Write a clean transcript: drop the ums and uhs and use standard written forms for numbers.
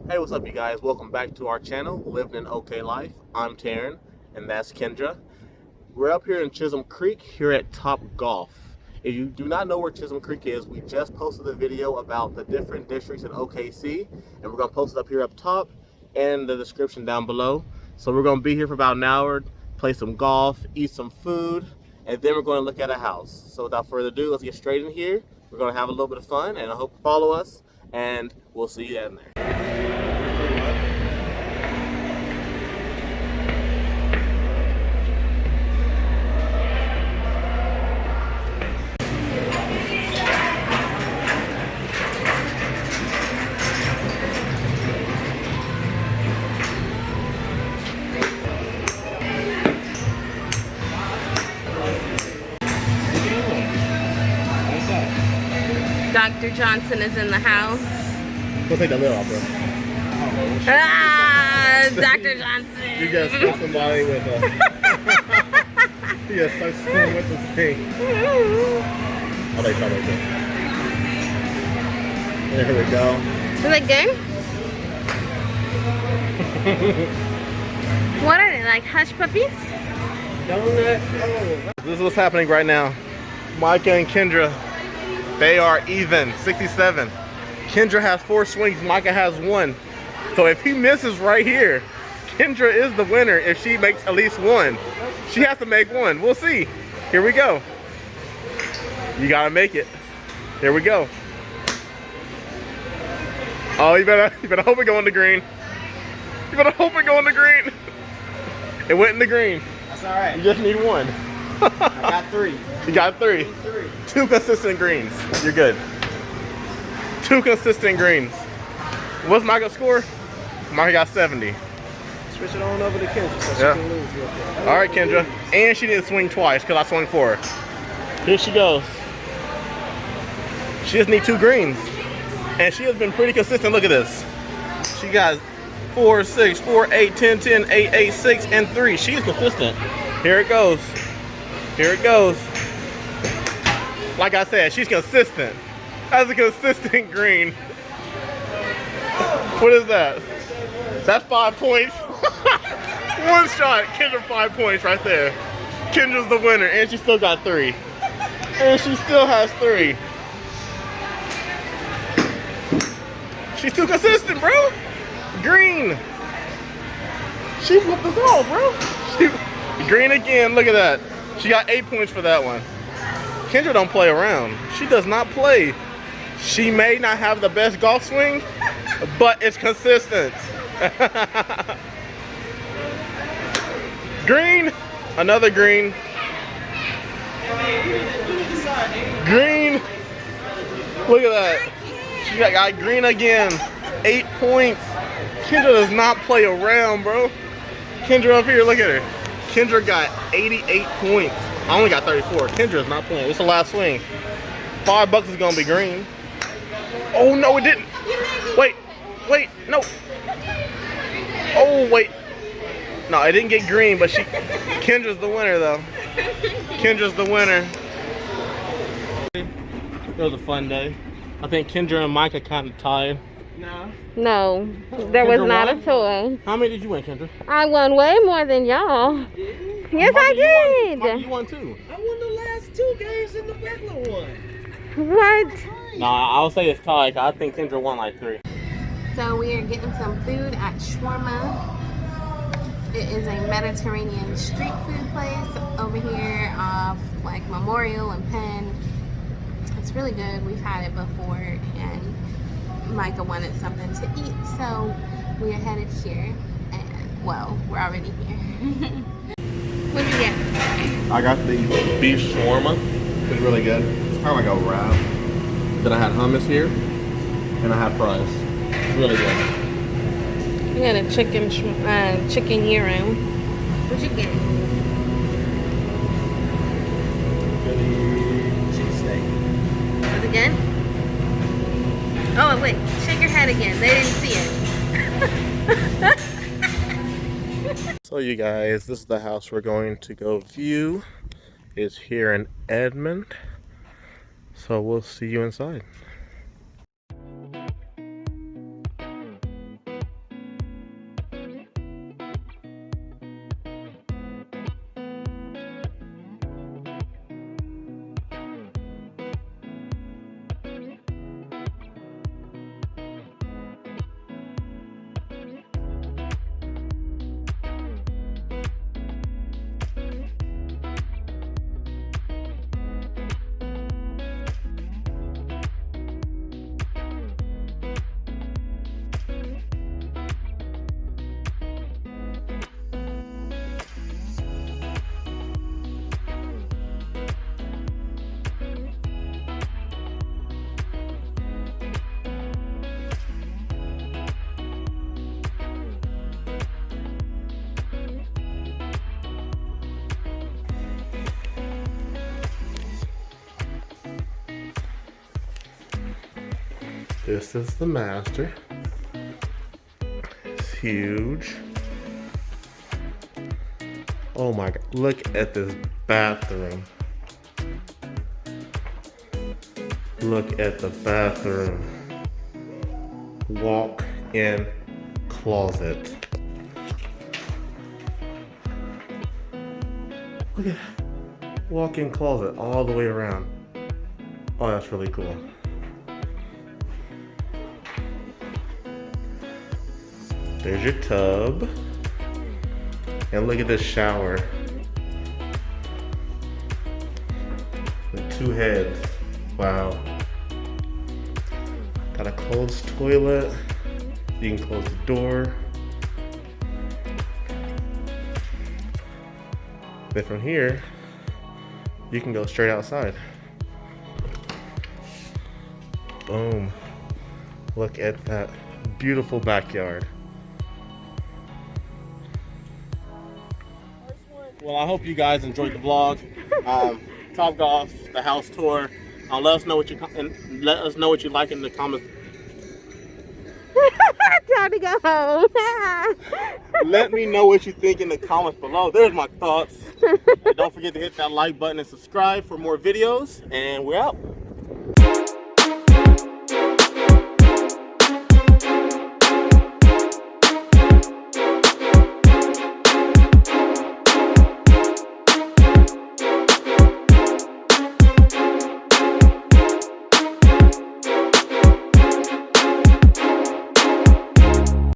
Hey, what's up, you guys? Welcome back to our channel, Living in OK Life. I'm Taryn, and that's Kendra. We're up here in Chisholm Creek, here at Top Golf. If you do not know where Chisholm Creek is, we just posted a video about the different districts in OKC, and we're going to post it up here up top and in the description down below. So we're going to be here for about an hour, play some golf, eat some food, and then we're going to look at a house. So without further ado, let's get straight in here. We're going to have a little bit of fun, and I hope you follow us, and we'll see you in there. Dr. Johnson is in the house. We'll take that lid off, bro. Ah, Dr. Johnson. You just stuck somebody with a... you just stuck someone with this thing. Oh, they shot right there. There we go. Is that good? What are they, like hush puppies? Donut. Oh. This is what's happening right now. Micah and Kendra, they are even, 67. Kendra has 4 swings, Micah has 1. So if he misses right here, Kendra is the winner if she makes at least 1. She has to make 1. We'll see. Here we go. You gotta make it. Here we go. Oh, you better hope it go in the green. You better hope it go in the green. It went in the green. That's all right. You just need 1. I got 3. You got 3. 2 consistent greens. You're good. 2 consistent greens. What's Micah's score? Micah got 70. Switch it on over to Kendra so she Yeah. can lose real quick. All right, Kendra. And she didn't swing twice because I swung for her. Here she goes. She just needs 2 greens. And she has been pretty consistent. Look at this. She got 4, 6, 4, 8, 10, 10, 8, 8, 6, and 3. She's consistent. Here it goes. Here it goes. Like I said, she's consistent. That's a consistent green. What is that? That's 5 points. 1 shot. Kendra 5 points right there. Kendra's the winner, and she still got 3. And she still has 3. She's too consistent, bro. Green. She flipped us all, bro. Green again. Look at that. She got 8 points for that one. Kendra don't play around. She does not play. She may not have the best golf swing, but it's consistent. Green. Another green. Green. Look at that. She got green again. 8 points. Kendra does not play around, bro. Kendra up here, look at her. Kendra got 88 points. I only got 34. Kendra is not playing. It's the last swing. $5 is gonna be green. Oh no, it didn't. Wait, no. Oh wait. No, it didn't get green, but Kendra's the winner though. Kendra's the winner. It was a fun day. I think Kendra and Micah kind of tied. No, there was Kendra not won? a toy. How many did you win, Kendra? I won way more than y'all. Yes, Micah, I did. Micah, you won too. I won the last 2 games in the regular one. What? Nah, I'll say it's tied. I think Kendra won like 3. So we are getting some food at Shawarma. It is a Mediterranean street food place over here off like Memorial and Penn. It's really good. We've had it before, and Micah wanted something to eat, so we are headed here. And well, we're already here. What did you get? I got the beef shawarma. It's really good. It's kind of like a wrap. Then I had hummus here, and I had fries. It's really good. We got a chicken gyro. What'd you get? Cheesesteak. Was it good? Oh wait, shake your head again. They didn't see it. So you guys, this is the house we're going to go view. It's here in Edmond. So we'll see you inside. This is the master. It's huge. Oh my God, look at this bathroom. Look at the bathroom. Walk-in closet. Look at that. Walk-in closet all the way around. Oh, that's really cool. There's your tub. And look at this shower. With 2 heads. Wow. Got a closed toilet. You can close the door. Then from here, you can go straight outside. Boom. Look at that beautiful backyard. Well, I hope you guys enjoyed the vlog. Top Golf, the house tour. Let us know what you like in the comments. Time to go home. Let me know what you think in the comments below. There's my thoughts. And don't forget to hit that like button and subscribe for more videos. And we're out.